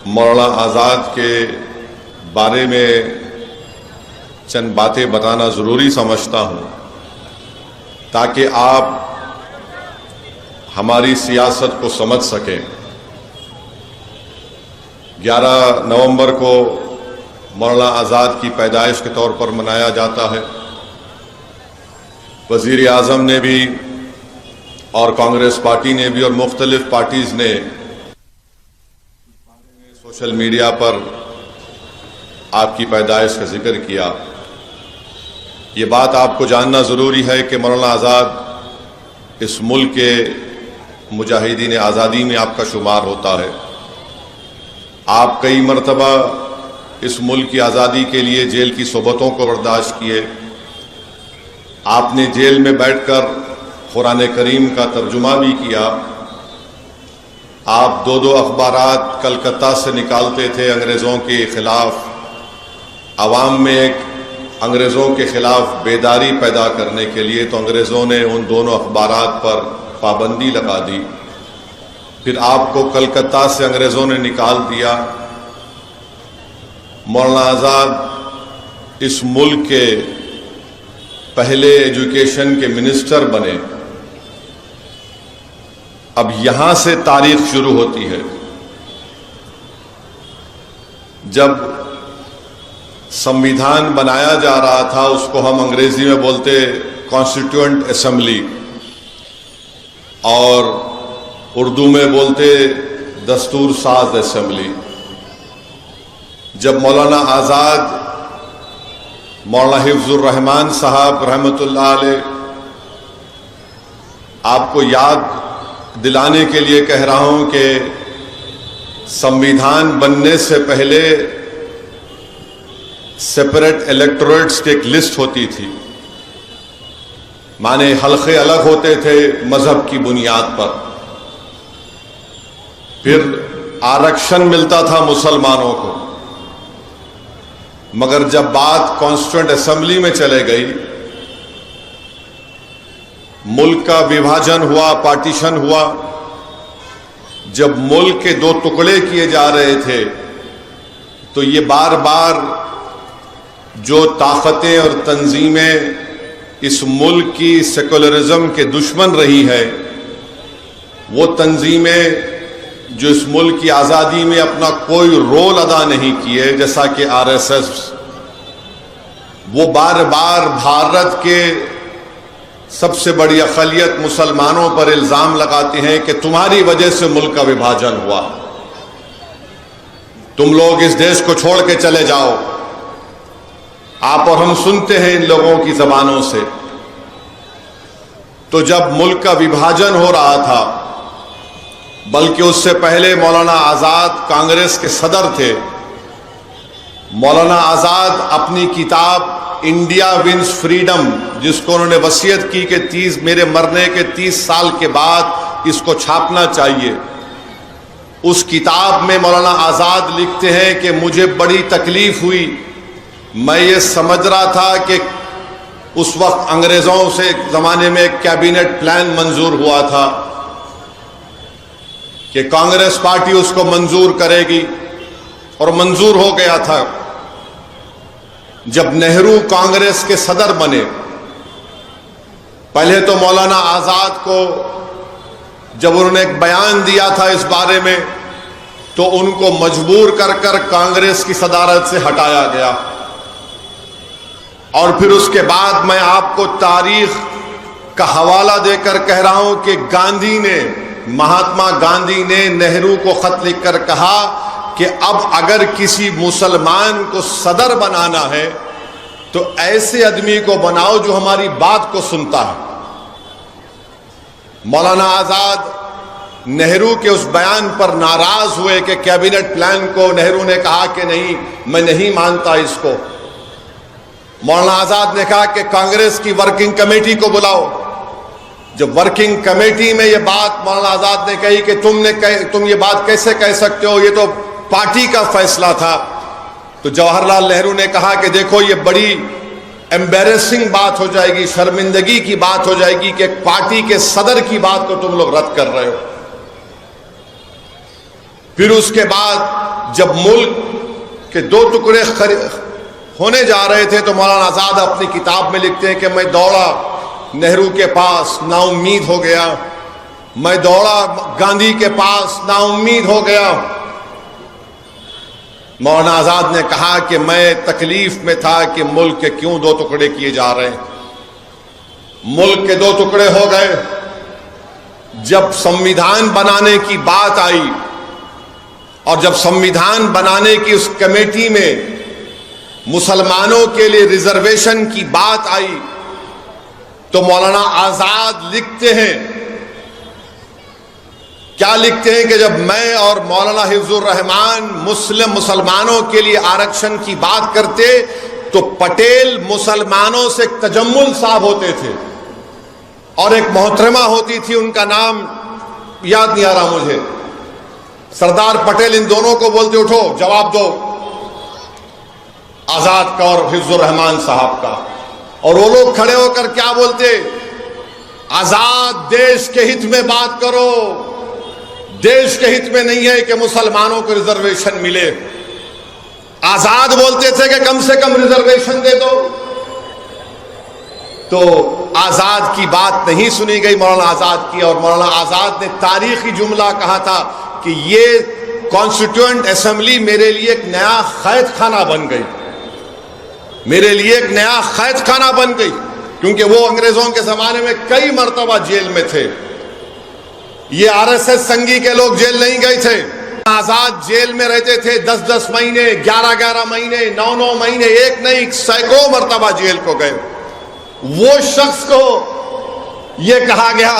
मौलाना आज़ाद के बारे में चंद बातें बताना ज़रूरी समझता हूँ ताकि आप हमारी सियासत को समझ सकें। 11 नवंबर को मौलाना आज़ाद की पैदाइश के तौर पर मनाया जाता है। वज़ीर आज़म ने भी और कांग्रेस पार्टी ने भी और मुख्तलिफ पार्टीज़ ने सोशल मीडिया पर आपकी पैदाइश का जिक्र किया। ये बात आपको जानना ज़रूरी है कि मौलाना आज़ाद इस मुल्क के मुजाहिदीन आज़ादी में आपका शुमार होता है। आप कई मरतबा इस मुल्क की आज़ादी के लिए जेल की सोबतों को बर्दाश्त किए। आपने जेल में बैठकर कुरान करीम का तर्जुमा भी किया। आप दो अखबारात कलकत्ता से निकालते थे अंग्रेज़ों के ख़िलाफ़, आवाम में एक अंग्रेज़ों के ख़िलाफ़ बेदारी पैदा करने के लिए। तो अंग्रेज़ों ने उन दोनों अखबारात पर पाबंदी लगा दी। फिर आपको कलकत्ता से अंग्रेज़ों ने निकाल दिया। मौलाना आज़ाद इस मुल्क के पहले एजुकेशन के मिनिस्टर बने। अब यहां से तारीख शुरू होती है। जब संविधान बनाया जा रहा था, उसको हम अंग्रेजी में बोलते कॉन्स्टिट्यूएंट असेंबली और उर्दू में बोलते दस्तूर साज असेंबली। जब मौलाना आज़ाद मौलाना हिफ्जुर रहमान साहब रहमतुल्लाह अलैह, आपको याद दिलाने के लिए कह रहा हूं कि संविधान बनने से पहले सेपरेट इलेक्टोरेट्स की एक लिस्ट होती थी, माने हल्के अलग होते थे मजहब की बुनियाद पर। फिर आरक्षण मिलता था मुसलमानों को। मगर जब बात कॉन्स्टिट्यूएंट असेंबली में चले गई, मुल्क का विभाजन हुआ, पार्टीशन हुआ, जब मुल्क के दो टुकड़े किए जा रहे थे, तो ये बार बार जो ताकतें और तंजीमें इस मुल्क की सेकुलरिज्म के दुश्मन रही है, वो तंजीमें जो इस मुल्क की आज़ादी में अपना कोई रोल अदा नहीं किए, जैसा कि आरएसएस, वो बार बार भारत के सबसे बड़ी अक़लियत मुसलमानों पर इल्ज़ाम लगाते हैं कि तुम्हारी वजह से मुल्क का विभाजन हुआ, तुम लोग इस देश को छोड़ के चले जाओ। आप और हम सुनते हैं इन लोगों की ज़बानों से। तो जब मुल्क का विभाजन हो रहा था, बल्कि उससे पहले मौलाना आज़ाद कांग्रेस के सदर थे। मौलाना आज़ाद अपनी किताब इंडिया विंस फ्रीडम, जिसको उन्होंने वसीयत की कि मेरे मरने के 30 साल के बाद इसको छापना चाहिए, उस किताब में मौलाना आज़ाद लिखते हैं कि मुझे बड़ी तकलीफ हुई। मैं ये समझ रहा था कि उस वक्त अंग्रेज़ों से ज़माने में एक कैबिनेट प्लान मंजूर हुआ था कि कांग्रेस पार्टी उसको मंजूर करेगी, और मंजूर हो गया था। जब नेहरू कांग्रेस के सदर बने, पहले तो मौलाना आज़ाद को जब उन्होंने एक बयान दिया था इस बारे में, तो उनको मजबूर कर कर कांग्रेस की सदारत से हटाया गया। और फिर उसके बाद मैं आपको तारीख का हवाला देकर कह रहा हूं कि महात्मा गांधी ने नेहरू को खत लिखकर कहा कि अब अगर किसी मुसलमान को सदर बनाना है तो ऐसे आदमी को बनाओ जो हमारी बात को सुनता है। मौलाना आज़ाद नेहरू के उस बयान पर नाराज हुए कि कैबिनेट प्लान को नेहरू ने कहा कि नहीं, मैं नहीं मानता इसको। मौलाना आज़ाद ने कहा कि कांग्रेस की वर्किंग कमेटी को बुलाओ। जब वर्किंग कमेटी में ये बात मौलाना आज़ाद ने कही कि तुम ये बात कैसे कह सकते हो, ये तो पार्टी का फैसला था, तो जवाहरलाल नेहरू ने कहा कि देखो ये बड़ी एम्बैरेसिंग बात हो जाएगी, शर्मिंदगी की बात हो जाएगी कि एक पार्टी के सदर की बात को तुम लोग रद्द कर रहे हो। फिर उसके बाद जब मुल्क के दो टुकड़े होने जा रहे थे तो मौलाना आजाद अपनी किताब में लिखते हैं कि मैं दौड़ा नेहरू के पास, नाउम्मीद हो गया। मैं दौड़ा गांधी के पास, नाउम्मीद हो गया। मौलाना आजाद ने कहा कि मैं तकलीफ में था कि मुल्क के क्यों दो टुकड़े किए जा रहे हैं। मुल्क के दो टुकड़े हो गए जब संविधान बनाने की बात आई, और जब संविधान बनाने की उस कमेटी में मुसलमानों के लिए रिजर्वेशन की बात आई तो मौलाना आजाद लिखते हैं, क्या लिखते हैं कि जब मैं और मौलाना हिफ्जुर रहमान मुसलमानों के लिए आरक्षण की बात करते तो पटेल मुसलमानों से तजम्मुल साहब होते थे और एक मोहतरमा होती थी, उनका नाम याद नहीं आ रहा मुझे। सरदार पटेल इन दोनों को बोलते उठो जवाब दो, आजाद का और हिफ्जुर रहमान साहब का। और वो लोग खड़े होकर क्या बोलते, आजाद देश के हित में बात करो, देश के हित में नहीं है कि मुसलमानों को रिजर्वेशन मिले। आजाद बोलते थे कि कम से कम रिजर्वेशन दे दो। तो आजाद की बात नहीं सुनी गई मौलाना आजाद की, और मौलाना आजाद ने तारीखी जुमला कहा था कि ये कॉन्स्टिट्यूएंट असेंबली मेरे लिए एक नया कैद खाना बन गई, मेरे लिए एक नया कैद खाना बन गई, क्योंकि वो अंग्रेजों के जमाने में कई मर्तबा जेल में थे। ये आरएसएस संघी के लोग जेल नहीं गए थे। आजाद जेल में रहते थे 10-10 महीने, 11-11 महीने, 9-9 महीने, एक नहीं सैकड़ों मर्तबा जेल को गए। वो शख्स को ये कहा गया,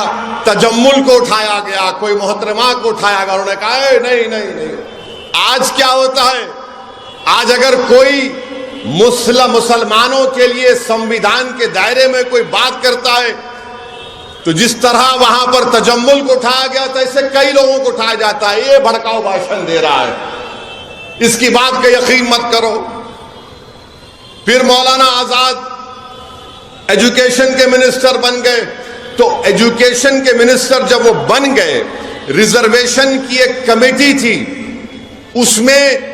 तजम्मुल को उठाया गया, कोई मोहतरमा को उठाया गया, उन्होंने कहा नहीं नहीं नहीं। आज क्या होता है, आज अगर कोई मुसलमानों के लिए संविधान के दायरे में कोई बात करता है तो जिस तरह वहां पर तजम्मुल को उठाया गया था, ऐसे कई लोगों को उठाया जाता है। ये भड़काऊ भाषण दे रहा है, इसकी बात का यकीन मत करो। फिर मौलाना आजाद एजुकेशन के मिनिस्टर बन गए, तो एजुकेशन के मिनिस्टर जब वो बन गए, रिजर्वेशन की एक कमेटी थी, उसमें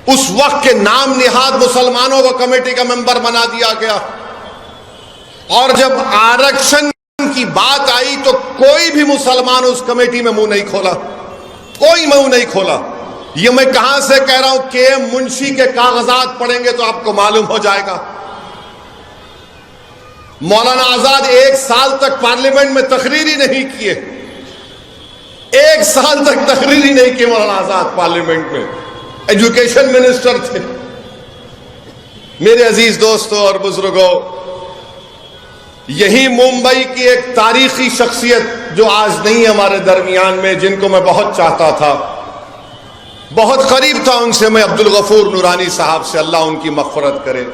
उस वक्त के नाम निहाद मुसलमानों को कमेटी का मेंबर बना दिया गया। और जब आरक्षण की बात आई तो कोई भी मुसलमान उस कमेटी में मुंह नहीं खोला, कोई मुंह नहीं खोला। ये मैं कहां से कह रहा हूं, के मुंशी के कागजात पढ़ेंगे तो आपको मालूम हो जाएगा। मौलाना आजाद 1 साल तक पार्लियामेंट में तकरीरी नहीं किए, 1 साल तक तकरीरी नहीं की मौलाना आजाद पार्लियामेंट में, एजुकेशन मिनिस्टर थे। मेरे अजीज दोस्तों और बुजुर्गों, यही मुंबई की एक तारीखी शख्सियत जो आज नहीं है हमारे दरमियान में, जिनको मैं बहुत चाहता था, बहुत करीब था उनसे मैं, अब्दुल गफूर नूरानी साहब से, अल्लाह उनकी मग़फ़िरत करे।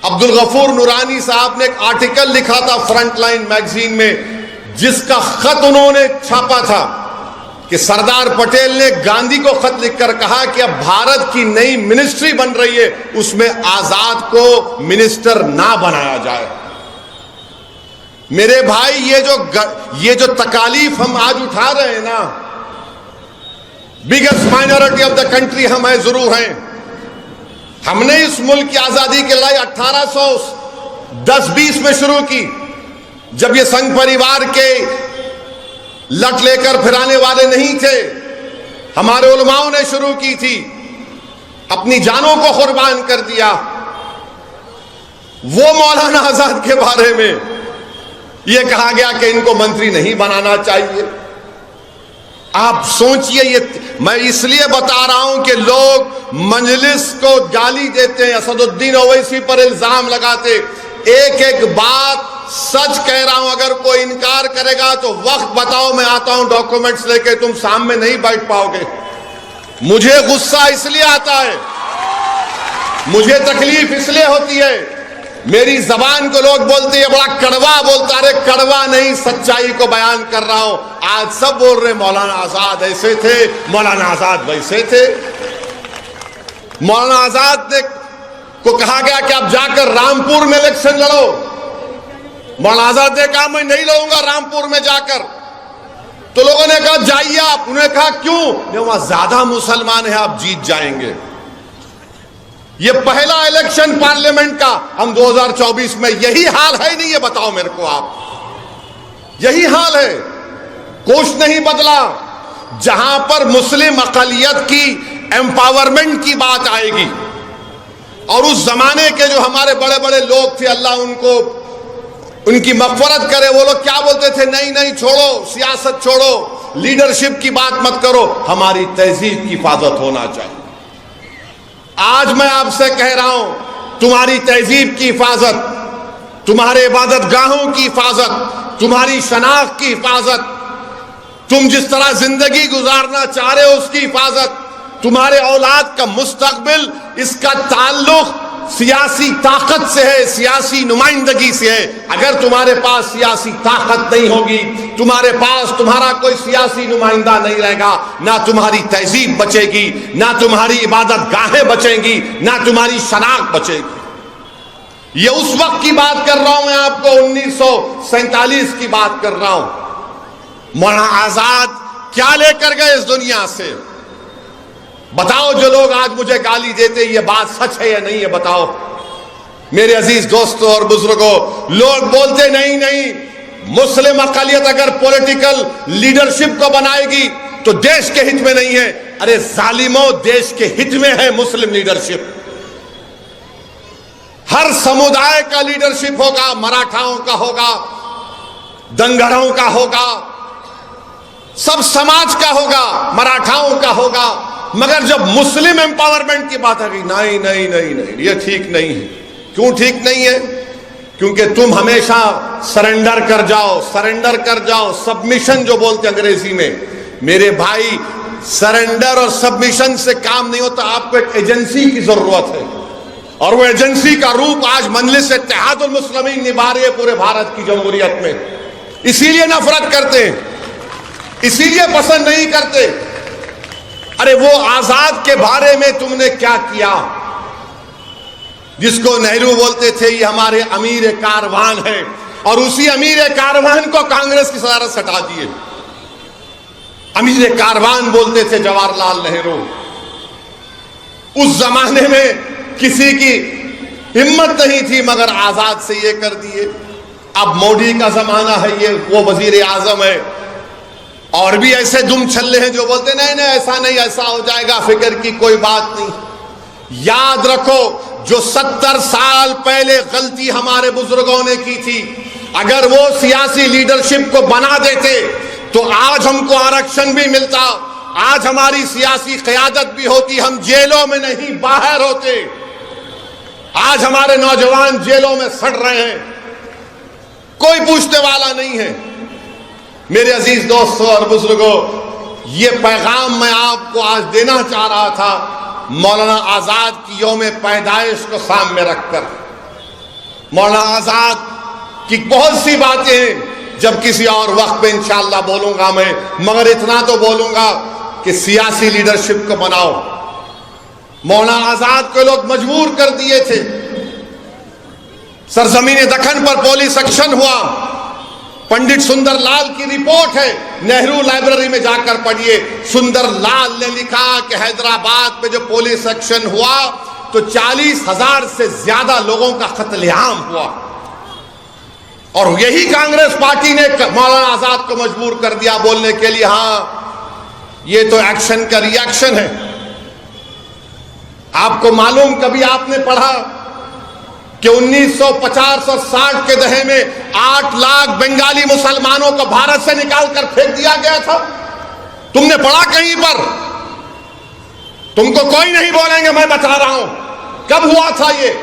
अब्दुल गफूर नूरानी साहब ने एक आर्टिकल लिखा था फ्रंटलाइन मैगजीन में, जिसका खत उन्होंने छापा था कि सरदार पटेल ने गांधी को खत लिखकर कहा कि अब भारत की नई मिनिस्ट्री बन रही है, उसमें आजाद को मिनिस्टर ना बनाया जाए। मेरे भाई, ये जो तकालीफ हम आज उठा रहे हैं ना, biggest minority of the country हम है, जरूर हैं। हमने इस मुल्क की आजादी की लड़ाई 1810-20 में शुरू की, जब ये संघ परिवार के लट लेकर फिराने वाले नहीं थे, हमारे उलमाओं ने शुरू की थी, अपनी जानों को कुर्बान कर दिया। वो मौलाना आजाद के बारे में यह कहा गया कि इनको मंत्री नहीं बनाना चाहिए। आप सोचिए, ये मैं इसलिए बता रहा हूं कि लोग मजलिस को गाली देते हैं, असदुद्दीन ओवैसी पर इल्जाम लगाते। एक एक बात सच कह रहा हूं, अगर कोई इनकार करेगा तो वक्त बताओ, मैं आता हूं डॉक्यूमेंट्स लेके, तुम सामने नहीं बैठ पाओगे। मुझे गुस्सा इसलिए आता है, मुझे तकलीफ इसलिए होती है, मेरी जबान को लोग बोलते हैं बड़ा कड़वा बोलता, अरे कड़वा नहीं, सच्चाई को बयान कर रहा हूं। आज सब बोल रहे मौलाना आजाद ऐसे थे, मौलाना आजाद वैसे थे। मौलाना आजाद ने को कहा गया कि आप जाकर रामपुर में इलेक्शन लड़ो। मौलाना आजाद ने कहा मैं नहीं लड़ूंगा रामपुर में जाकर। तो लोगों ने कहा जाइए आप। उन्होंने कहा क्यों? वहां ज्यादा मुसलमान हैं, आप जीत जाएंगे। ये पहला इलेक्शन पार्लियामेंट का, हम 2024 में यही हाल है नहीं? ये बताओ मेरे को आप, यही हाल है, कुछ नहीं बदला। जहां पर मुस्लिम अकलियत की एम्पावरमेंट की बात आएगी, और उस जमाने के जो हमारे बड़े बड़े लोग थे, अल्लाह उनको उनकी मगफरत करे, वो लोग क्या बोलते थे? नहीं नहीं, छोड़ो, सियासत छोड़ो, लीडरशिप की बात मत करो, हमारी तहजीब की हिफाजत होना चाहिए। आज मैं आपसे कह रहा हूं, तुम्हारी तहजीब की हिफाजत, तुम्हारे इबादत गाहों की हिफाजत, तुम्हारी शनाख्त की हिफाजत, तुम जिस तरह जिंदगी गुजारना चाह रहे हो उसकी हिफाजत, तुम्हारे औलाद का मुस्तकबिल, इसका ताल्लुक सियासी ताकत से है, सियासी नुमाइंदगी से है। अगर तुम्हारे पास सियासी ताकत नहीं होगी, तुम्हारे पास तुम्हारा कोई सियासी नुमाइंदा नहीं रहेगा, ना तुम्हारी तहजीब बचेगी, ना तुम्हारी इबादत गाहें बचेंगी, ना तुम्हारी शनाख्त बचेगी। ये उस वक्त की बात कर रहा हूं मैं आपको, 1947 की बात कर रहा हूं। मौलाना आजाद क्या लेकर गए इस दुनिया से? बताओ, जो लोग आज मुझे गाली देते, ये बात सच है या नहीं, ये बताओ मेरे अजीज दोस्तों और बुजुर्गों। लोग बोलते नहीं नहीं, मुस्लिम अकलियत अगर पॉलिटिकल लीडरशिप को बनाएगी तो देश के हित में नहीं है। अरे जालिमों, देश के हित में है मुस्लिम लीडरशिप। हर समुदाय का लीडरशिप होगा, मराठाओं का होगा, दंगरों का होगा, सब समाज का होगा, मराठाओं का होगा। मगर जब मुस्लिम एम्पावरमेंट की बात आ गई, नहीं नहीं नहीं नहीं, ये ठीक नहीं है। क्यों ठीक नहीं है? क्योंकि तुम हमेशा सरेंडर कर जाओ, सरेंडर कर जाओ, सबमिशन जो बोलते अंग्रेजी में। मेरे भाई, सरेंडर और सबमिशन से काम नहीं होता, आपको एक एजेंसी की जरूरत है, और वो एजेंसी का रूप आज मजलिस इत्तेहादुल मुस्लिमीन निभा रही है पूरे भारत की जमहूरियत में। इसीलिए नफरत करते हैं, इसीलिए पसंद नहीं करते। अरे वो आजाद के बारे में तुमने क्या किया, जिसको नेहरू बोलते थे ये हमारे अमीर कारवान है, और उसी अमीर कारवान को कांग्रेस की सदारत से हटा दिए। अमीर कारवान बोलते थे जवाहरलाल नेहरू। उस जमाने में किसी की हिम्मत नहीं थी, मगर आजाद से ये कर दिए। अब मोदी का जमाना है, ये वो वजीर आजम है, और भी ऐसे दुम छल्ले हैं जो बोलते नहीं नहीं ऐसा नहीं, ऐसा हो जाएगा, फिक्र की कोई बात नहीं। याद रखो, जो 70 साल पहले गलती हमारे बुजुर्गों ने की थी, अगर वो सियासी लीडरशिप को बना देते तो आज हमको आरक्षण भी मिलता, आज हमारी सियासी क़यादत भी होती, हम जेलों में नहीं बाहर होते। आज हमारे नौजवान जेलों में सड़ रहे हैं, कोई पूछने वाला नहीं है। मेरे अजीज दोस्तों और बुजुर्गों, ये पैगाम मैं आपको आज देना चाह रहा था, मौलाना आजाद की यौम पैदाइश को सामने रखकर। मौलाना आजाद की बहुत सी बातें हैं, जब किसी और वक्त में इंशाअल्लाह बोलूंगा मैं, मगर इतना तो बोलूंगा कि सियासी लीडरशिप को बनाओ। मौलाना आजाद को लोग मजबूर कर दिए थे। सरजमीन दक्कन पर पुलिस एक्शन हुआ, पंडित सुंदर लाल की रिपोर्ट है, नेहरू लाइब्रेरी में जाकर पढ़िए। सुंदर लाल ने लिखा कि हैदराबाद में जो पुलिस एक्शन हुआ तो 40,000 से ज्यादा लोगों का कत्लेआम हुआ, और यही कांग्रेस पार्टी ने मौलाना आजाद को मजबूर कर दिया बोलने के लिए, हाँ ये तो एक्शन का रिएक्शन है। आपको मालूम, कभी आपने पढ़ा कि 1950 और 60 के दहे में 8 लाख बंगाली मुसलमानों को भारत से निकालकर फेंक दिया गया था? तुमने पढ़ा कहीं पर? तुमको कोई नहीं बोलेंगे, मैं बता रहा हूं कब हुआ था ये।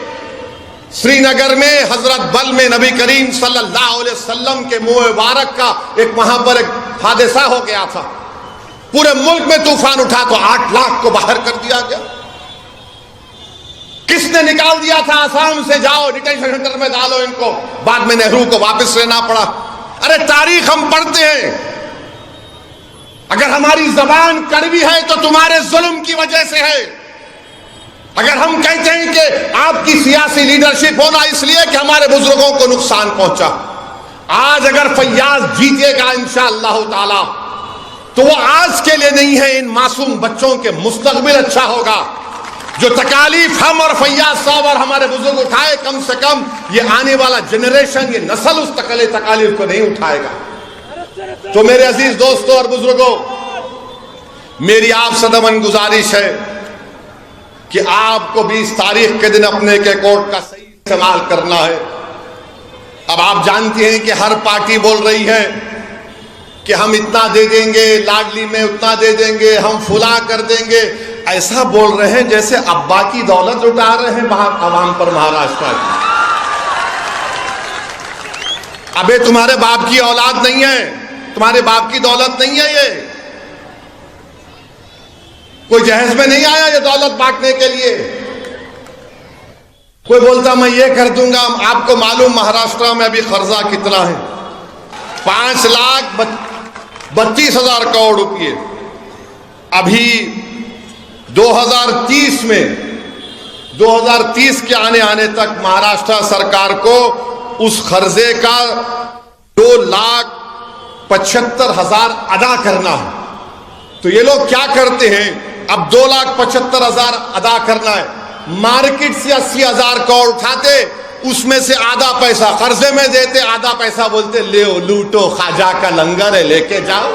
श्रीनगर में हजरत बल में नबी करीम सल्लल्लाहु अलैहि वसल्लम के मुंह मुबारक का एक वहां पर एक हादसा हो गया था, पूरे मुल्क में तूफान उठा तो 8 लाख को बाहर कर दिया गया। किसने निकाल दिया था? आसाम से जाओ डिटेंशन सेंटर में डालो इनको, बाद में नेहरू को वापस लेना पड़ा। अरे तारीख हम पढ़ते हैं, अगर हमारी जबान कड़वी है तो तुम्हारे जुल्म की वजह से है। अगर हम कहते हैं कि आपकी सियासी लीडरशिप होना इसलिए कि हमारे बुजुर्गों को नुकसान पहुंचा, आज अगर फैयाज जीतेगा इंशाअल्लाह ताला तो वो आज के लिए नहीं है, इन मासूम बच्चों के मुस्तकबिल अच्छा होगा। जो तकालीफ हम और फैयाज साहब और हमारे बुजुर्ग उठाए, कम से कम ये आने वाला जनरेशन, ये नस्ल उस तकालीफ को नहीं उठाएगा। तो मेरे अजीज दोस्तों और बुजुर्गों, मेरी आप सदमन गुजारिश है कि आपको 20 तारीख के दिन अपने के कोर्ट का सही इस्तेमाल करना है। अब आप जानते हैं कि हर पार्टी बोल रही है कि हम इतना दे देंगे, लाडली में उतना दे देंगे, हम फुला कर देंगे। ऐसा बोल रहे हैं जैसे अब्बा की दौलत लुटा रहे हैं आवाम पर महाराष्ट्र की। अबे तुम्हारे बाप की औलाद नहीं है, तुम्हारे बाप की दौलत नहीं है ये। कोई जहेज में नहीं आया ये दौलत बांटने के लिए। कोई बोलता मैं ये कर दूंगा। आपको मालूम महाराष्ट्र में अभी कर्जा कितना है? 5,32,000 करोड़ रुपये। अभी 2030 के आने तक महाराष्ट्र सरकार को उस कर्जे का 2,75,000 अदा करना है। तो ये लोग क्या करते हैं, अब 2,75,000 अदा करना है, मार्केट से 80,000 करोड़ उठाते, उसमें से आधा पैसा कर्जे में देते, आधा पैसा बोलते ले लूटो, खाजा का लंगर है लेके जाओ।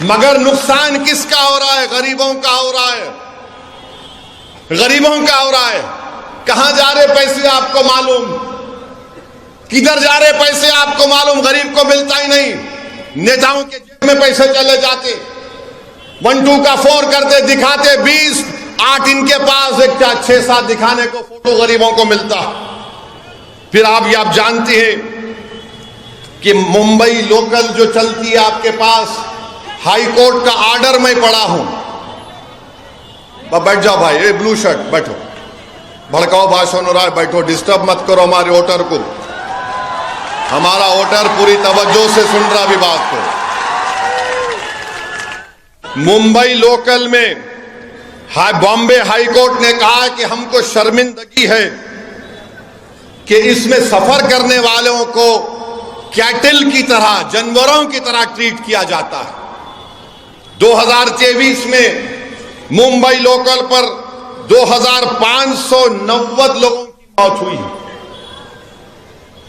मगर नुकसान किसका हो रहा है? गरीबों का हो रहा है, गरीबों का हो रहा है। कहां जा रहे पैसे आपको मालूम? किधर जा रहे पैसे आपको मालूम? गरीब को मिलता ही नहीं। नेताओं के जेब में पैसे चले जाते, 1 2 का 4 करते, दिखाते 20, 8 इनके पास, एक 6-7 दिखाने को फोटो गरीबों को मिलता। फिर आप जानते हैं कि मुंबई लोकल जो चलती है आपके पास, हाई कोर्ट का ऑर्डर मैं पढ़ा हूं। बैठ जाओ भाई, ये ब्लू शर्ट बैठो, भड़काओ भाषण हो रहा है, बैठो, डिस्टर्ब मत करो हमारे वोटर को। हमारा वोटर पूरी तवज्जो से सुन रहा भी बात को। मुंबई लोकल में बॉम्बे हाई कोर्ट ने कहा कि हमको शर्मिंदगी है कि इसमें सफर करने वालों को कैटल की तरह, जानवरों की तरह ट्रीट किया जाता है। 2023 में मुंबई लोकल पर 2,590 लोगों की मौत हुई है।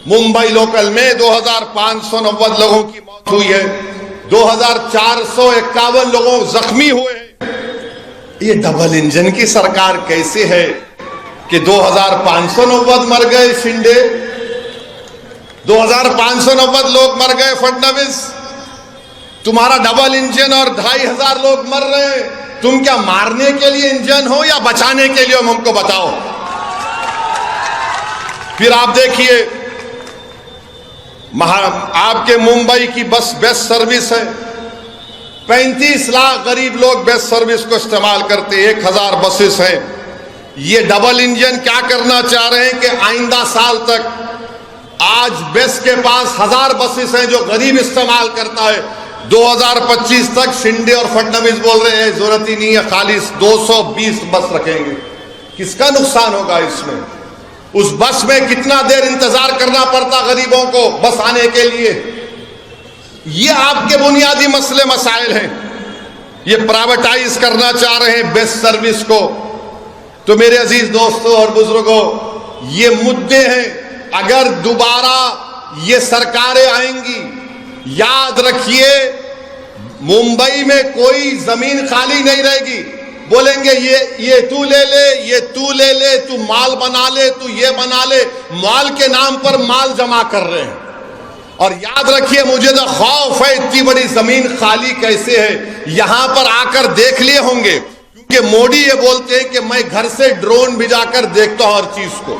मुंबई लोकल में 2,590 लोगों की मौत हुई है, 2,451 लोगों जख्मी हुए हैं। ये डबल इंजन की सरकार कैसे है कि 2,590 मर गए शिंदे, 2,590 लोग मर गए फडणवीस, तुम्हारा डबल इंजन और 2,500 लोग मर रहे हैं। तुम क्या मारने के लिए इंजन हो या बचाने के लिए? हमको बताओ। फिर आप देखिए, आपके मुंबई की बस बेस्ट सर्विस है, 35 लाख गरीब लोग बेस्ट सर्विस को इस्तेमाल करते, 1,000 बसेस हैं। ये डबल इंजन क्या करना चाह रहे हैं कि आइंदा साल तक, आज बेस्ट के पास 1,000 बसेस हैं जो गरीब इस्तेमाल करता है, 2025 तक शिंदे और फडणवीस बोल रहे हैं जरूरत ही नहीं है, खाली 220 बस रखेंगे। किसका नुकसान होगा इसमें? उस बस में कितना देर इंतजार करना पड़ता गरीबों को बस आने के लिए। ये आपके बुनियादी मसले मसाइल हैं। ये प्राइवेटाइज करना चाह रहे हैं बेस्ट सर्विस को। तो मेरे अजीज दोस्तों और बुजुर्गों, ये मुद्दे हैं। अगर दोबारा ये सरकारें आएंगी, याद रखिए मुंबई में कोई जमीन खाली नहीं रहेगी। बोलेंगे ये तू ले ले, ये तू ले ले, तू माल बना ले, तू ये बना ले। माल के नाम पर माल जमा कर रहे हैं। और याद रखिए, मुझे तो खौफ है इतनी बड़ी जमीन खाली कैसे है। यहां पर आकर देख लिए होंगे, क्योंकि मोदी ये बोलते हैं कि मैं घर से ड्रोन भिजाकर देखता हूं हर चीज को।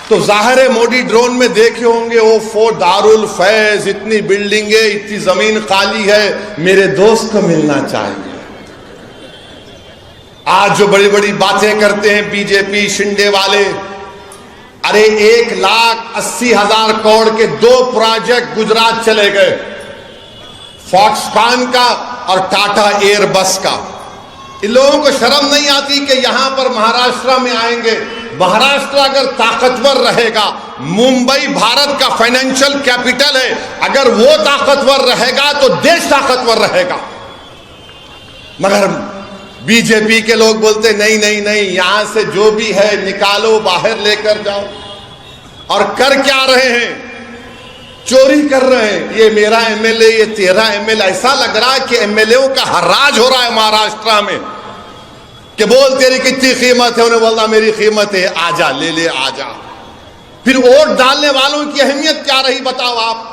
तो जाहिर है मोदी ड्रोन में देखे होंगे वो दारुल फैज, इतनी बिल्डिंगें, इतनी जमीन खाली है, मेरे दोस्त को मिलना चाहिए। आज जो बड़ी बड़ी बातें करते हैं बीजेपी शिंदे वाले, अरे 1,80,000 करोड़ के 2 प्रोजेक्ट गुजरात चले गए, फॉक्सकॉन का और टाटा एयरबस का। इन लोगों को शर्म नहीं आती कि यहां पर महाराष्ट्र में आएंगे महाराष्ट्र अगर ताकतवर रहेगा, मुंबई भारत का फाइनेंशियल कैपिटल है, अगर वो ताकतवर रहेगा तो देश ताकतवर रहेगा। मगर बीजेपी के लोग बोलते नहीं नहीं नहीं, यहां से जो भी है निकालो, बाहर लेकर जाओ। और कर क्या रहे हैं? चोरी कर रहे हैं। ये मेरा एमएलए, ये तेरा एमएलए। ऐसा लग रहा है कि एमएलएओं का हर्राज हो रहा है महाराष्ट्र में कि बोल तेरी कितनी कीमत है, उन्हें बोलना मेरी कीमत है, आजा ले ले आजा। फिर वोट डालने वालों की अहमियत क्या रही बताओ आप?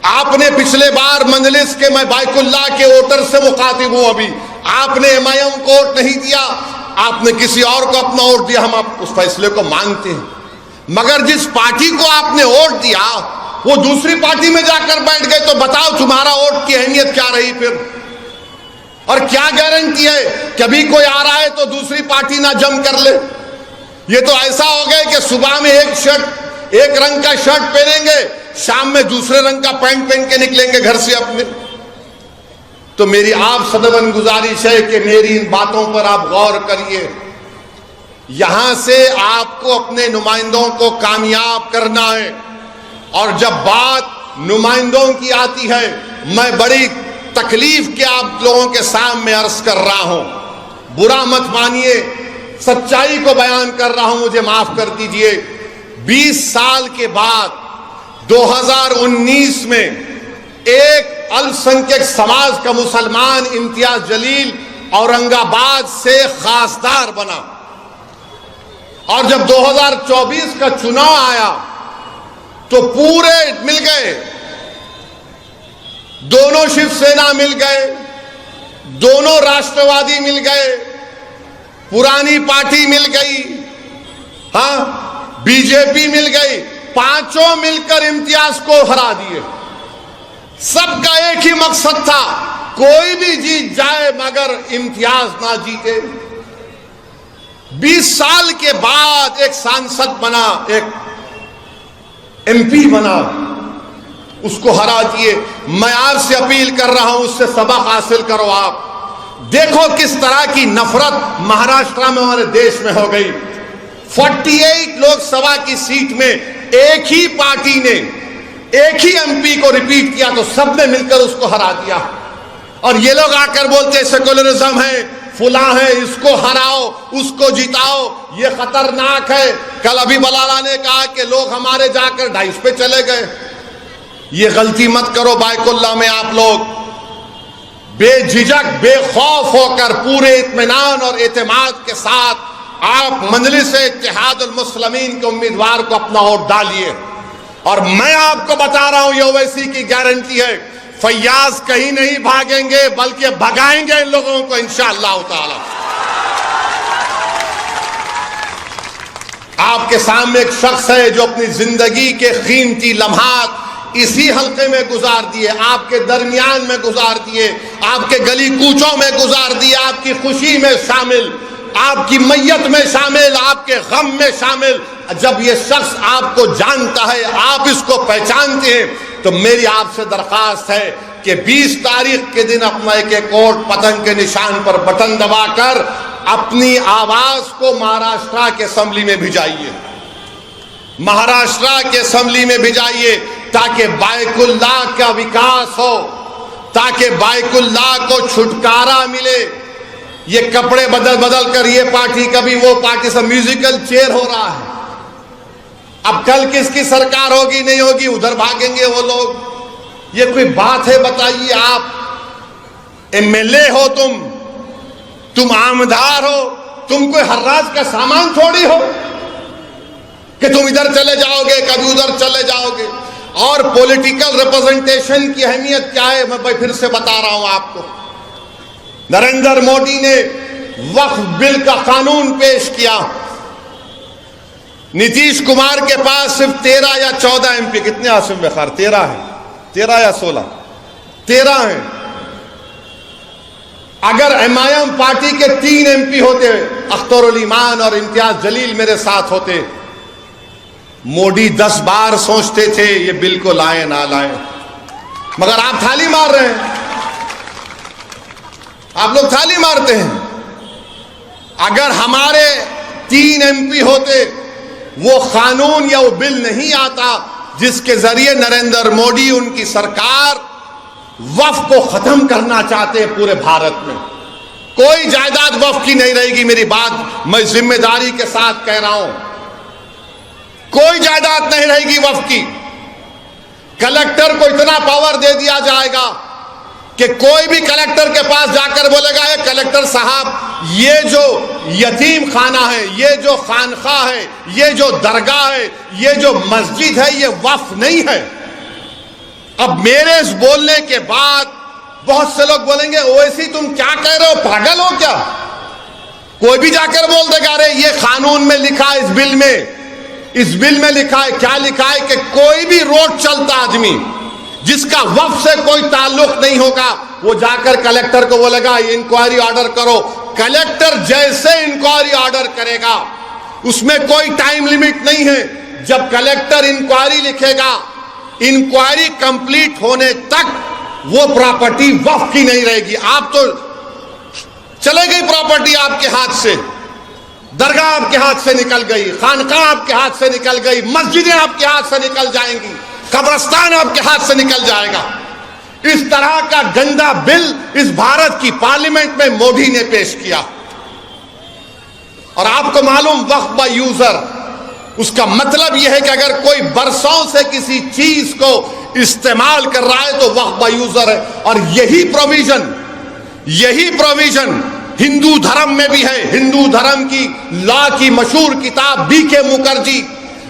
आपने पिछले बार मंजलिस के, मैं बाइकुल्ला के वोटर से मुखातिब हूं, अभी आपने एमआईएम को वोट नहीं दिया, आपने किसी और को अपना वोट दिया। हम आप उस फैसले को मानते हैं, मगर जिस पार्टी को आपने वोट दिया वो दूसरी पार्टी में जाकर बैठ गए, तो बताओ तुम्हारा वोट की अहमियत क्या रही फिर? और क्या गारंटी है कभी कोई आ रहा है तो दूसरी पार्टी ना जम कर ले? ये तो ऐसा हो गया कि सुबह में एक रंग का शर्ट पहनेंगे, शाम में दूसरे रंग का पैंट पहन के निकलेंगे घर से अपने। तो मेरी आप सदबन गुजारिश है कि मेरी इन बातों पर आप गौर करिए। यहां से आपको अपने नुमाइंदों को कामयाब करना है, और जब बात नुमाइंदों की आती है, मैं बड़ी तकलीफ के आप लोगों के सामने अर्ज कर रहा हूं। बुरा मत मानिए, सच्चाई को बयान कर रहा हूं, मुझे माफ कर दीजिए। 20 साल के बाद 2019 में एक अल्पसंख्यक समाज का मुसलमान इम्तियाज जलील औरंगाबाद से खासदार बना, और जब 2024 का चुनाव आया तो पूरे मिल गए, दोनों शिवसेना मिल गए, दोनों राष्ट्रवादी मिल गए, पुरानी पार्टी मिल गई, हाँ बीजेपी मिल गई, पांचों मिलकर इम्तियाज को हरा दिए। सबका एक ही मकसद था, कोई भी जीत जाए मगर इम्तियाज ना जीते। 20 साल के बाद एक सांसद बना, एक एमपी बना, उसको हरा दिए। मैं आपसे अपील कर रहा हूं, उससे सबक हासिल करो। आप देखो किस तरह की नफरत महाराष्ट्र में हमारे देश में हो गई। 48 लोकसभा की सीट में एक ही पार्टी ने एक ही एमपी को रिपीट किया तो सबने मिलकर उसको हरा दिया। और ये लोग आकर बोलते सेकुलरिज्म है, फुला है, इसको हराओ, उसको जिताओ, ये खतरनाक है। कल अभी बलाला ने कहा कि लोग हमारे जाकर डाइस पे चले गए। ये गलती मत करो बाइकुल्ला में। आप लोग बेझिझक बेखौफ होकर पूरे इत्मीनान और एतमाद के साथ आप मजलिस इत्तेहादुल मुस्लिमीन के उम्मीदवार को अपना वोट डालिए। और मैं आपको बता रहा हूं, ये ओवैसी की गारंटी है, फैयाज कहीं नहीं भागेंगे बल्कि भगाएंगे इन लोगों को इंशाअल्लाह ताला। आपके सामने एक शख्स है जो अपनी जिंदगी के कीमती लम्हात इसी हल्के में गुजार दिए, आपके दरमियान में गुजार दिए, आपके गली कूचों में गुजार दिए, आपकी खुशी में शामिल, आपकी मैयत में शामिल, आपके गम में शामिल। जब ये शख्स आपको जानता है, आप इसको पहचानते हैं, तो मेरी आपसे दरखास्त है कि 20 तारीख के दिन अपना एक वोट पतंग के निशान पर बटन दबाकर अपनी आवाज को महाराष्ट्र के असेंबली में भिजाइए, महाराष्ट्र के असेंबली में भिजाइए, ताकि बाइकुल्ला का विकास हो, ताकि बाइकुल्ला को छुटकारा मिले। ये कपड़े बदल बदल कर ये पार्टी कभी वो पार्टी से म्यूजिकल चेयर हो रहा है। अब कल किसकी सरकार होगी नहीं होगी, उधर भागेंगे वो लोग। ये कोई बात है बताइए? आप एमएलए हो, तुम आमदार हो, तुम कोई हर्राज का सामान थोड़ी हो कि तुम इधर चले जाओगे कभी उधर चले जाओगे। और पॉलिटिकल रिप्रेजेंटेशन की अहमियत क्या है, मैं फिर से बता रहा हूं आपको। नरेंद्र मोदी ने वक्फ बिल का कानून पेश किया, नीतीश कुमार के पास सिर्फ 13 या 14 एमपी, कितने आसिम बखार 13 है, 13 या 16, 13 हैं। अगर एमआईएम पार्टी के 3 एमपी होते, अख्तरुल ईमान और इम्तियाज जलील मेरे साथ होते, मोदी 10 बार सोचते थे ये बिल को लाए ना लाए, मगर आप थाली मार रहे हैं, आप लोग थाली मारते हैं। अगर हमारे 3 MP होते, वो कानून या वो बिल नहीं आता जिसके जरिए नरेंद्र मोदी उनकी सरकार वक्फ को खत्म करना चाहते हैं पूरे भारत में। कोई जायदाद वक्फ की नहीं रहेगी, मेरी बात मैं जिम्मेदारी के साथ कह रहा हूं। कोई जायदाद नहीं रहेगी वक्फ की। कलेक्टर को इतना पावर दे दिया जाएगा कि कोई भी कलेक्टर के पास जाकर बोलेगा, ये कलेक्टर साहब, ये जो यतीम खाना है, ये जो खानखा है, ये जो दरगाह है, ये जो मस्जिद है, ये वक्फ नहीं है। अब मेरे इस बोलने के बाद बहुत से लोग बोलेंगे, ओवैसी तुम क्या कह रहे हो, पागल हो क्या? कोई भी जाकर बोल देगा, अरे ये कानून में लिखा है, इस बिल में लिखा है। क्या लिखा है कि कोई भी रोड चलता आदमी जिसका वक्फ से कोई ताल्लुक नहीं होगा, वो जाकर कलेक्टर को बोलेगा इंक्वायरी ऑर्डर करो। कलेक्टर जैसे इंक्वायरी ऑर्डर करेगा, उसमें कोई टाइम लिमिट नहीं है। जब कलेक्टर इंक्वायरी लिखेगा, इंक्वायरी कंप्लीट होने तक वो प्रॉपर्टी वक्फ की नहीं रहेगी। आप तो चले गई प्रॉपर्टी आपके हाथ से, दरगाह आपके हाथ से निकल गई, खानकाह आपके हाथ से निकल गई, मस्जिदें आपके हाथ से निकल जाएंगी, कब्रिस्तान आपके हाथ से निकल जाएगा। इस तरह का गंदा बिल इस भारत की पार्लियामेंट में मोदी ने पेश किया। और आपको मालूम, वक्फ बाय यूजर, उसका मतलब यह है कि अगर कोई बरसों से किसी चीज को इस्तेमाल कर रहा है तो वक्फ बाय यूजर है। और यही प्रोविजन हिंदू धर्म में भी है। हिंदू धर्म की लॉ की मशहूर किताब BK मुखर्जी,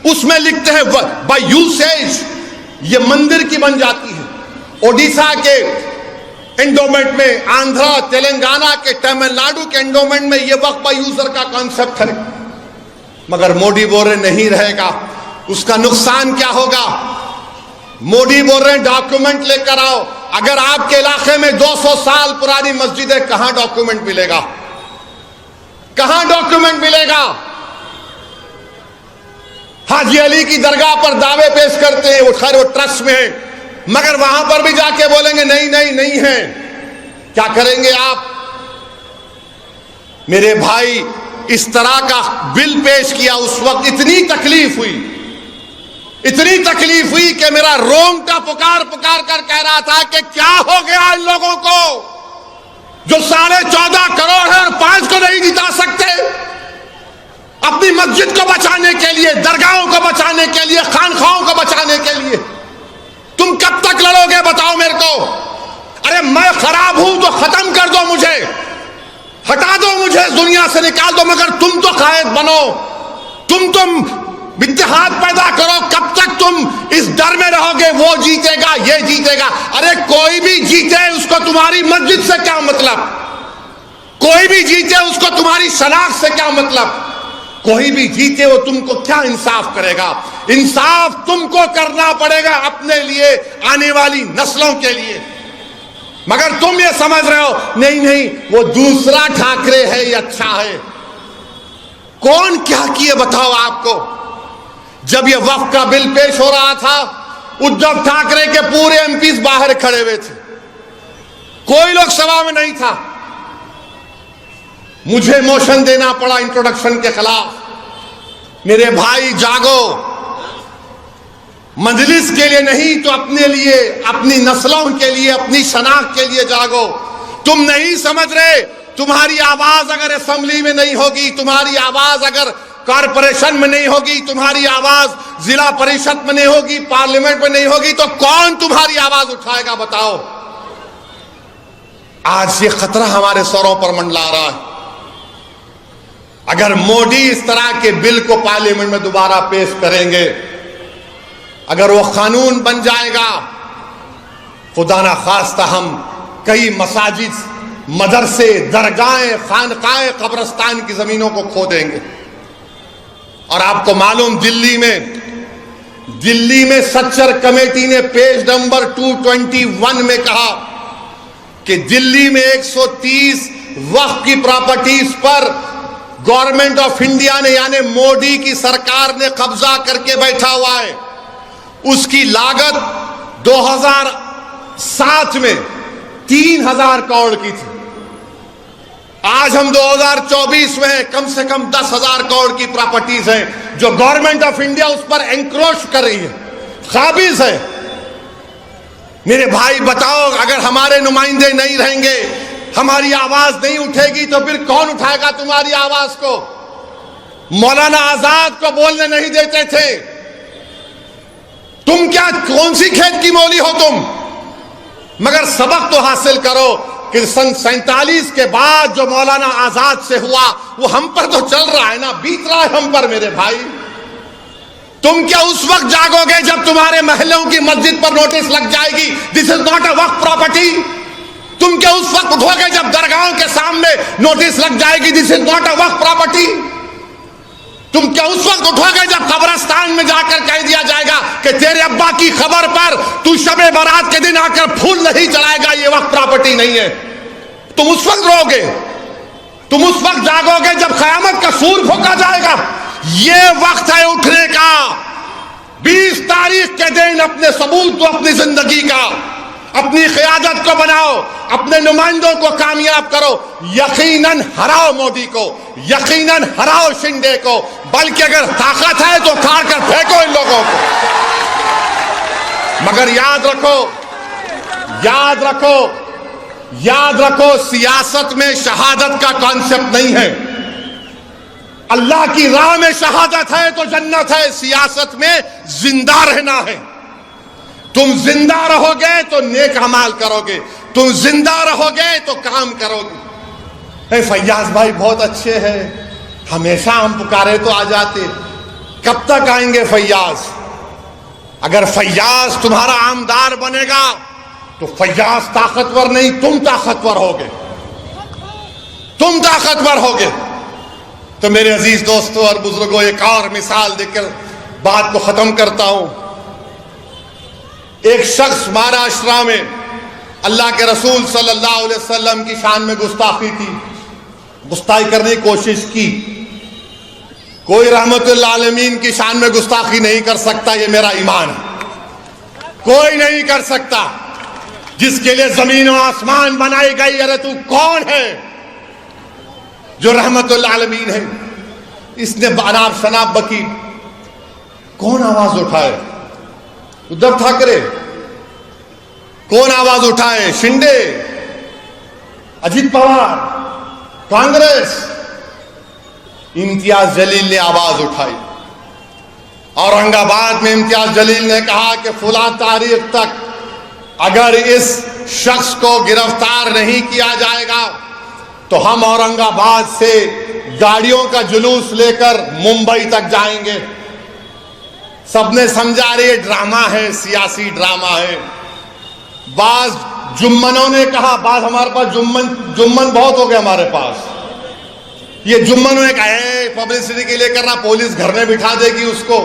उसमें लिखते हैं बाय यूसेज ये मंदिर की बन जाती है। ओडिशा के एंडोमेंट में, आंध्रा, तेलंगाना के, तमिलनाडु के एंडोमेंट में ये वक्फ बाय यूजर का कॉन्सेप्ट है। मगर मोदी बोल रहे नहीं रहेगा। उसका नुकसान क्या होगा? मोदी बोल रहे डॉक्यूमेंट लेकर आओ। अगर आपके इलाके में 200 साल पुरानी मस्जिद है, कहां डॉक्यूमेंट मिलेगा? कहां डॉक्यूमेंट मिलेगा? हाजी अली की दरगाह पर दावे पेश करते हैं, वो खैर वो ट्रस्ट में है, मगर वहां पर भी जाके बोलेंगे नहीं है। क्या करेंगे आप? मेरे भाई, इस तरह का बिल पेश किया, उस वक्त इतनी तकलीफ हुई कि मेरा रोंगटा पुकार कर कह रहा था कि क्या हो गया इन लोगों को जो 14.5 करोड़ है और 5 को नहीं जिता सकते। अपनी मस्जिद को बचाने के लिए, दरगाहों को बचाने के लिए, खानखाहों को बचाने के लिए तुम कब तक लड़ोगे बताओ मेरे को? अरे मैं खराब हूं तो खत्म कर दो, मुझे हटा दो, मुझे इस दुनिया से निकाल दो, मगर तुम तो कायद बनो, तुम इत्तेहाद पैदा करो। कब तक तुम इस डर में रहोगे वो जीतेगा, ये जीतेगा? अरे कोई भी जीते उसको तुम्हारी मस्जिद से क्या मतलब? कोई भी जीते उसको तुम्हारी शनाख्त से क्या मतलब? कोई भी जीते वो तुमको क्या इंसाफ करेगा? इंसाफ तुमको करना पड़ेगा अपने लिए, आने वाली नस्लों के लिए। मगर तुम ये समझ रहे हो नहीं वो दूसरा ठाकरे है, ये अच्छा है। कौन क्या किए बताओ आपको? जब ये वक्फ का बिल पेश हो रहा था, उद्धव ठाकरे के पूरे MPs बाहर खड़े हुए थे, कोई लोग सभा में नहीं था। मुझे मोशन देना पड़ा इंट्रोडक्शन के खिलाफ। मेरे भाई जागो, मजलिस के लिए नहीं तो अपने लिए, अपनी नस्लों के लिए, अपनी शनाख्त के लिए जागो। तुम नहीं समझ रहे, तुम्हारी आवाज अगर असेंबली में नहीं होगी, तुम्हारी आवाज अगर कॉरपोरेशन में नहीं होगी, तुम्हारी आवाज जिला परिषद में नहीं होगी, पार्लियामेंट में नहीं होगी, तो कौन तुम्हारी आवाज उठाएगा बताओ? आज ये खतरा हमारे सरों पर मंडला रहा है। अगर मोदी इस तरह के बिल को पार्लियामेंट में दोबारा पेश करेंगे, अगर वो कानून बन जाएगा, खुदा ना खास्ता हम कई मसाजिद, मदरसे, दरगाहें, खानकाहें, कब्रिस्तान की जमीनों को खो देंगे। और आपको मालूम, दिल्ली में सच्चर कमेटी ने पेज नंबर 221 में कहा कि दिल्ली में 130 वक्फ की प्रॉपर्टीज पर गवर्नमेंट ऑफ इंडिया ने, यानी मोदी की सरकार ने कब्जा करके बैठा हुआ है। उसकी लागत 2007 में 3000 करोड़ की थी। आज हम 2024 में कम से कम 10,000 करोड़ की प्रॉपर्टीज हैं जो गवर्नमेंट ऑफ इंडिया उस पर एंक्रोच कर रही है, काबिज है। मेरे भाई बताओ, अगर हमारे नुमाइंदे नहीं रहेंगे, हमारी आवाज नहीं उठेगी, तो फिर कौन उठाएगा तुम्हारी आवाज को? मौलाना आजाद को बोलने नहीं देते थे। तुम क्या कौन सी खेत की मौली हो तुम? मगर सबक तो हासिल करो कि सन 47 के बाद जो मौलाना आजाद से हुआ वो हम पर तो चल रहा है ना, बीत रहा है हम पर। मेरे भाई, तुम क्या उस वक्त जागोगे जब तुम्हारे महलों की मस्जिद पर नोटिस लग जाएगी, this is not a Waqf property? तुम क्या उस वक्त उठोगे जब दरगाहों के सामने नोटिस लग जाएगी, this is not a Waqf property? तुम क्या उस वक्त उठोगे जब कब्रिस्तान में जाकर कह दिया जाएगा कि तेरे अब्बा की खबर पर तू शबे बारात के दिन आकर फूल नहीं चढ़ाएगा, ये वक्त प्रॉपर्टी नहीं है? तुम उस वक्त रोगे, तुम उस वक्त जागोगे जब कयामत का सूर फूंका जाएगा। ये वक्त है उठने का। 20 तारीख के दिन अपने सबूत दो, अपनी जिंदगी का, अपनी क़यादत को बनाओ, अपने नुमाइंदों को कामयाब करो। यकीनन हराओ मोदी को, यकीनन हराओ शिंदे को, बल्कि अगर ताकत है तो उखाड़ कर फेंको इन लोगों को। मगर याद रखो, याद रखो, याद रखो, सियासत में शहादत का कॉन्सेप्ट नहीं है। अल्लाह की राह में शहादत है तो जन्नत है, सियासत में जिंदा रहना है। तुम जिंदा रहोगे तो नेक अमाल करोगे, तुम जिंदा रहोगे तो काम करोगे। फैयाज भाई बहुत अच्छे हैं, हमेशा हम पुकारे तो आ जाते, कब तक आएंगे फैयाज? अगर फैयाज तुम्हारा आमदार बनेगा तो फैयाज ताकतवर नहीं, तुम ताकतवर होगे, तुम ताकतवर होगे। तो मेरे अजीज दोस्तों और बुजुर्गों, एक और मिसाल देकर बात को खत्म करता हूं। एक शख्स महाराष्ट्र में अल्लाह के रसूल सल्लल्लाहु अलैहि वसल्लम की शान में गुस्ताखी थी, गुस्ताखी करने की कोशिश की। कोई रहमतुल आलमीन की शान में गुस्ताखी नहीं कर सकता, ये मेरा ईमान है। कोई नहीं कर सकता, जिसके लिए जमीन और आसमान बनाई गई। अरे तू कौन है जो रहमतुल आलमीन है? इसने अनाब शनाब बकी, कौन आवाज उठाए? उद्धव ठाकरे? कौन आवाज उठाए? शिंदे, अजित पवार, कांग्रेस? इम्तियाज जलील ने आवाज उठाई। औरंगाबाद में इम्तियाज जलील ने कहा कि फुला तारीख तक अगर इस शख्स को गिरफ्तार नहीं किया जाएगा तो हम औरंगाबाद से गाड़ियों का जुलूस लेकर मुंबई तक जाएंगे। सबने समझा रहे ड्रामा है, सियासी ड्रामा है। बाज जुम्मनों ने कहा, बाज हमारे पास जुम्मन बहुत हो गए हमारे पास। ये जुम्मनों ने कहा पब्लिसिटी के लिए करना, पुलिस घर में बिठा देगी उसको।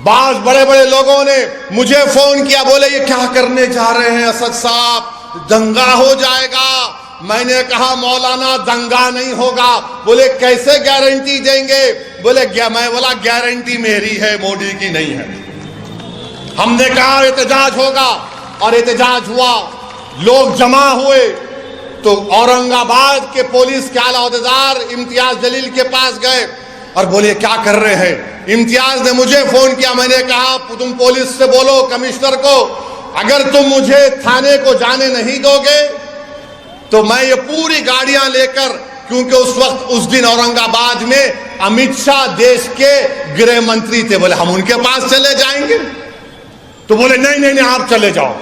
बाज बड़े बड़े लोगों ने मुझे फोन किया, बोले ये क्या करने जा रहे हैं असद साहब, दंगा हो जाएगा। मैंने कहा मौलाना दंगा नहीं होगा। बोले कैसे गारंटी देंगे? बोले मैं बोला गारंटी मेरी है, मोदी की नहीं है। हमने कहा एहतजाज होगा और एहतजाज हुआ, लोग जमा हुए तो औरंगाबाद के पुलिस के आला अहदेदार इम्तियाज जलील के पास गए और बोले क्या कर रहे हैं? इम्तियाज ने मुझे फोन किया, मैंने कहा तुम पुलिस से बोलो कमिश्नर को, अगर तुम मुझे थाने को जाने नहीं दोगे तो मैं ये पूरी गाड़ियां लेकर, क्योंकि उस वक्त उस दिन औरंगाबाद में अमित शाह देश के गृह मंत्री थे, बोले हम उनके पास चले जाएंगे। तो बोले नहीं नहीं नहीं आप चले जाओ।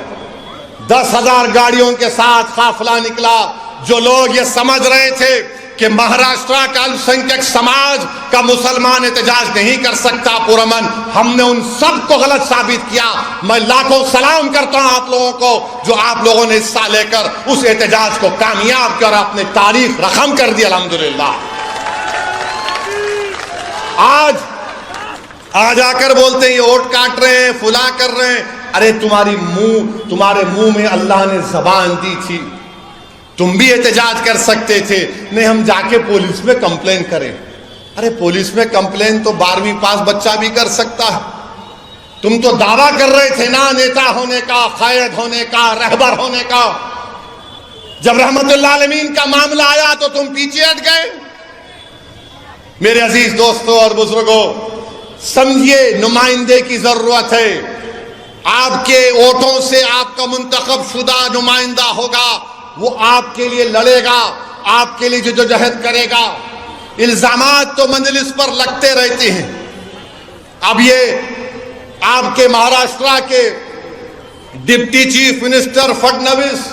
10,000 गाड़ियों के साथ काफिला निकला। जो लोग ये समझ रहे थे कि महाराष्ट्र का अल्पसंख्यक समाज का मुसलमान एहतजाज नहीं कर सकता पुरअमन, हमने उन सबको गलत साबित किया। मैं लाखों सलाम करता हूं आप लोगों को जो आप लोगों ने हिस्सा लेकर उस एहतजाज को कामयाब कर अपने तारीख रकम कर दी। अल्हम्दुलिल्लाह। आज आकर बोलते हैं ये वोट काट रहे हैं, फुला कर रहे हैं। अरे तुम्हारे मुंह में अल्लाह ने जबान दी थी, तुम भी एहतजाज कर सकते थे। नहीं हम जाके पुलिस में कंप्लेन करें। अरे पुलिस में कंप्लेन तो 12वीं पास बच्चा भी कर सकता है। तुम तो दावा कर रहे थे ना नेता होने का, कायद होने का, रहबर होने का। जब रहमतुल्लाह आलमीन का मामला आया तो तुम पीछे हट गए। मेरे अजीज दोस्तों और बुजुर्गों, समझिए नुमाइंदे की जरूरत है। आपके वोटों से आपका मुंतखब शुदा नुमाइंदा होगा, वो आपके लिए लड़ेगा, आपके लिए जद्दोजहद करेगा। इल्जामात तो मंजलिस पर लगते रहते हैं। अब ये आपके महाराष्ट्र के deputy chief minister Fadnavis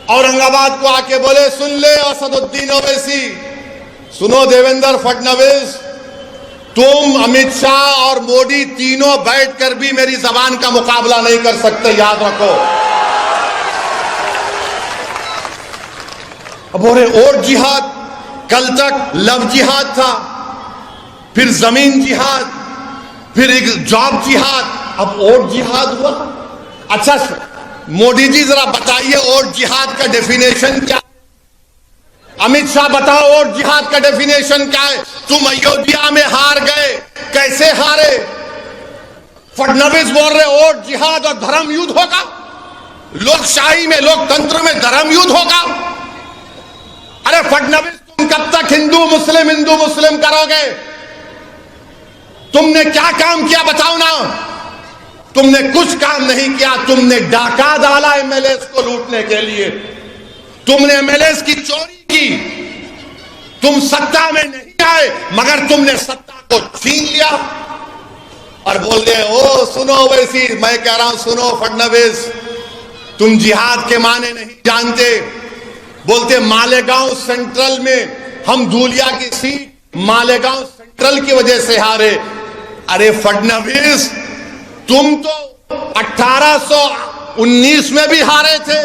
Aurangabad को आके बोले, सुन ले असदुद्दीन ओवैसी, सुनो देवेंद्र फडणवीस, तुम अमित शाह और मोदी तीनों बैठकर भी मेरी जबान का मुकाबला नहीं कर सकते, याद रखो। अब बोले और जिहाद, कल तक लव जिहाद था, फिर जमीन जिहाद, फिर एक जॉब जिहाद, अब और जिहाद हुआ। अच्छा मोदी जी जरा बताइए और जिहाद का डेफिनेशन क्या? अमित शाह बताओ और जिहाद का डेफिनेशन क्या है? तुम अयोध्या में हार गए, कैसे हारे? फडणवीस बोल रहे और जिहाद और धर्म युद्ध होगा, लोकशाही में लोकतंत्र में धर्म युद्ध होगा। अरे फडणवीस, तुम कब तक हिंदू मुस्लिम करोगे? तुमने क्या काम किया बताओ ना? तुमने कुछ काम नहीं किया। तुमने डाका डाला एमएलए को लूटने के लिए, तुमने एमएलए की चोरी की, तुम सत्ता में नहीं आए मगर तुमने सत्ता को छीन लिया और बोल रहे ओ सुनो वैसी, मैं कह रहा हूं सुनो फडणवीस, तुम जिहाद के माने नहीं जानते। बोलते मालेगांव सेंट्रल में हम धूलिया की सीट मालेगांव सेंट्रल की वजह से हारे। अरे फडणवीस, तुम तो 1819 में भी हारे थे,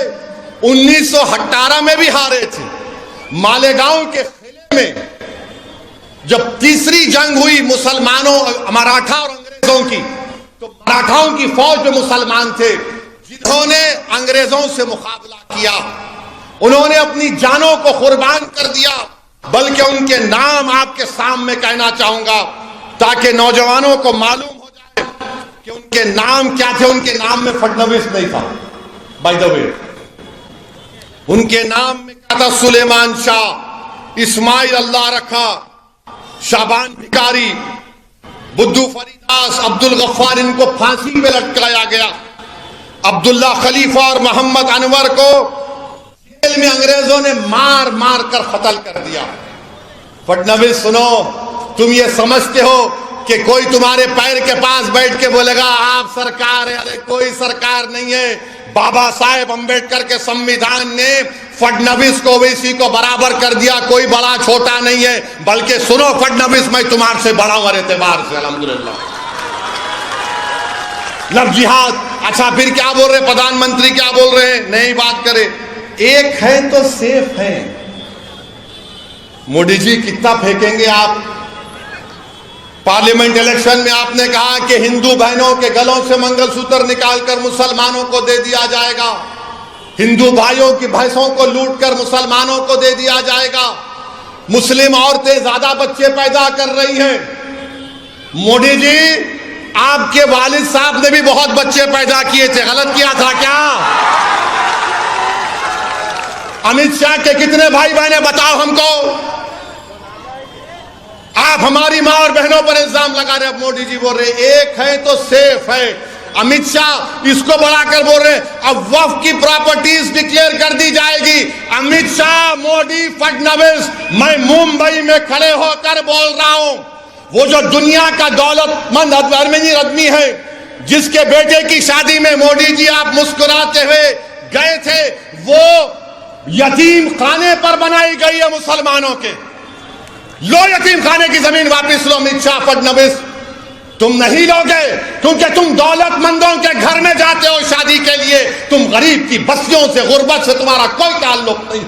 1918 में भी हारे थे। मालेगांव के किले में जब तीसरी जंग हुई मुसलमानों, मराठा और अंग्रेजों की, तो मराठाओं की फौज में मुसलमान थे जिन्होंने अंग्रेजों से मुकाबला किया। उन्होंने अपनी जानों को कुर्बान कर दिया। बल्कि उनके नाम आपके सामने कहना चाहूंगा ताकि नौजवानों को मालूम हो जाए कि उनके नाम क्या थे। उनके नाम में फडणवीस नहीं था, बाय द वे। उनके नाम में क्या था? सुलेमान शाह, इस्माइल अल्लाह रखा, शाबान भिकारी, बुद्धू फरीदास, अब्दुल गफ्फार, इनको फांसी पे लटकाया गया। अब्दुल्ला खलीफा और मोहम्मद अनवर को जेल में अंग्रेजों ने मार मार कर कत्ल कर दिया। फडणवीस सुनो, तुम ये समझते हो कि कोई तुम्हारे पैर के पास बैठ के बोलेगा आप सरकार है? अरे कोई सरकार नहीं है। बाबा साहेब अंबेडकर के संविधान ने फडणवीस को ओवैसी को बराबर कर दिया। कोई बड़ा छोटा नहीं है। बल्कि सुनो फडणवीस, मैं तुम्हारे से बड़ा हूं एतबार से, अल्हम्दुलिल्लाह। लव जिहाद। अच्छा फिर क्या बोल रहे प्रधानमंत्री, क्या बोल रहे हैं? नई बात करें, एक है तो सेफ है। मोदी जी कितना फेंकेंगे आप? पार्लियामेंट इलेक्शन में आपने कहा कि हिंदू बहनों के गलों से मंगलसूत्र निकालकर मुसलमानों को दे दिया जाएगा, हिंदू भाइयों की भैंसों को लूटकर मुसलमानों को दे दिया जाएगा, मुस्लिम औरतें ज्यादा बच्चे पैदा कर रही हैं। मोदी जी, आपके वालिद साहब ने भी बहुत बच्चे पैदा किए थे, गलत किया था क्या? अमित शाह के कितने भाई बहने बताओ हमको? आप हमारी मां और बहनों पर इल्जाम लगा रहे। अब मोदी जी बोल रहे एक है तो सेफ है। अमित शाह इसको बढ़ाकर बोल रहे अब वक्फ की प्रॉपर्टीज डिक्लेयर कर दी जाएगी। अमित शाह, मोदी, फडणवीस, मैं मुंबई में खड़े होकर बोल रहा हूं, वो जो दुनिया का दौलतमंद आदमी है जिसके बेटे की शादी में मोदी जी आप मुस्कुराते हुए गए थे, वो यतीम खाने पर बनाई गई है मुसलमानों के। लो यतीम खाने की जमीन वापस लो। अमित शाह, फडणवीस, तुम नहीं लोगे क्योंकि तुम दौलतमंदों के घर में जाते हो शादी के लिए। तुम गरीब की बस्तियों से, गुर्बत से तुम्हारा कोई ताल्लुक नहीं।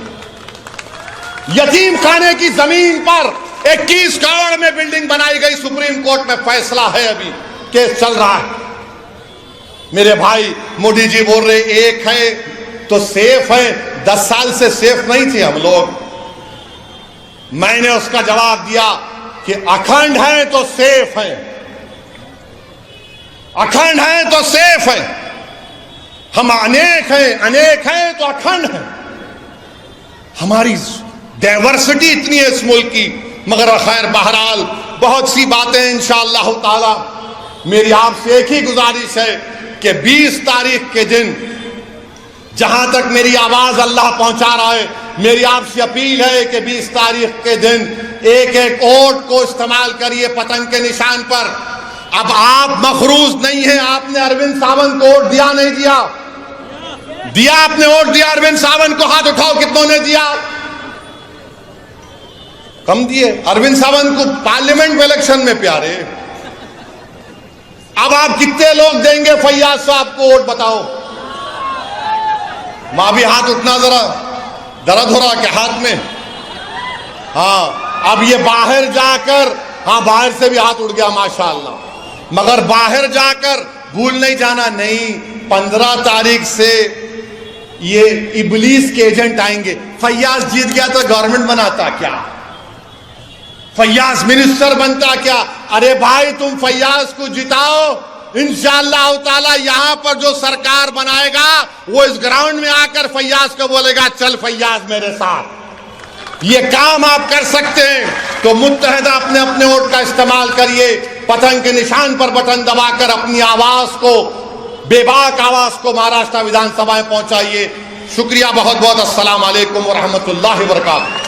यतीम खाने की जमीन पर 21 करोड़ में बिल्डिंग बनाई गई। सुप्रीम कोर्ट में फैसला है, अभी केस चल रहा है। मेरे भाई, मोदी जी बोल रहे एक है तो सेफ है। 10 साल से सेफ नहीं थे हम लोग। मैंने उसका जवाब दिया कि अखंड है तो सेफ है, अखंड है तो सेफ है। हम अनेक हैं तो अखंड हैं। हमारी डाइवर्सिटी इतनी है इस मुल्क की, मगर खैर बहरहाल बहुत सी बातें इंशाअल्लाह ताला। मेरी आपसे एक ही गुजारिश है कि 20 तारीख के दिन, जहां तक मेरी आवाज अल्लाह पहुंचा रहा है, मेरी आपसे अपील है कि 20 तारीख के दिन एक एक वोट को इस्तेमाल करिए पतंग के निशान पर। अब आप मखरूज नहीं है, आपने अरविंद सावंत को वोट दिया नहीं दिया? दिया, आपने वोट दिया अरविंद सावंत को? हाथ उठाओ कितनों ने दिया? कम दिए। अरविंद सावंत को पार्लियामेंट में इलेक्शन में प्यारे। अब आप कितने लोग देंगे फैयाज साहब को वोट बताओ? मां भी हाथ उठना, जरा दर्द हो रहा क्या हाथ में? हाँ, अब ये बाहर जाकर, हाँ बाहर से भी हाथ उठ गया माशाअल्लाह, मगर बाहर जाकर भूल नहीं जाना, नहीं 15 तारीख से ये इबलीस के एजेंट आएंगे। फैयाज जीत गया तो गवर्नमेंट बनाता क्या? फैयाज मिनिस्टर बनता क्या? अरे भाई तुम फैयाज को जिताओ, इंशाअल्लाह ताला यहां पर जो सरकार बनाएगा वो इस ग्राउंड में आकर फैयाज को बोलेगा चल फैयाज मेरे साथ। ये काम आप कर सकते हैं तो मुत्तहदा अपने अपने वोट का इस्तेमाल करिए, पतंग के निशान पर बटन दबाकर अपनी आवाज को, बेबाक आवाज को महाराष्ट्र विधानसभा में पहुंचाइए। शुक्रिया बहुत बहुत। अस्सलाम वालेकुम व रहमतुल्लाहि व बरकातहू।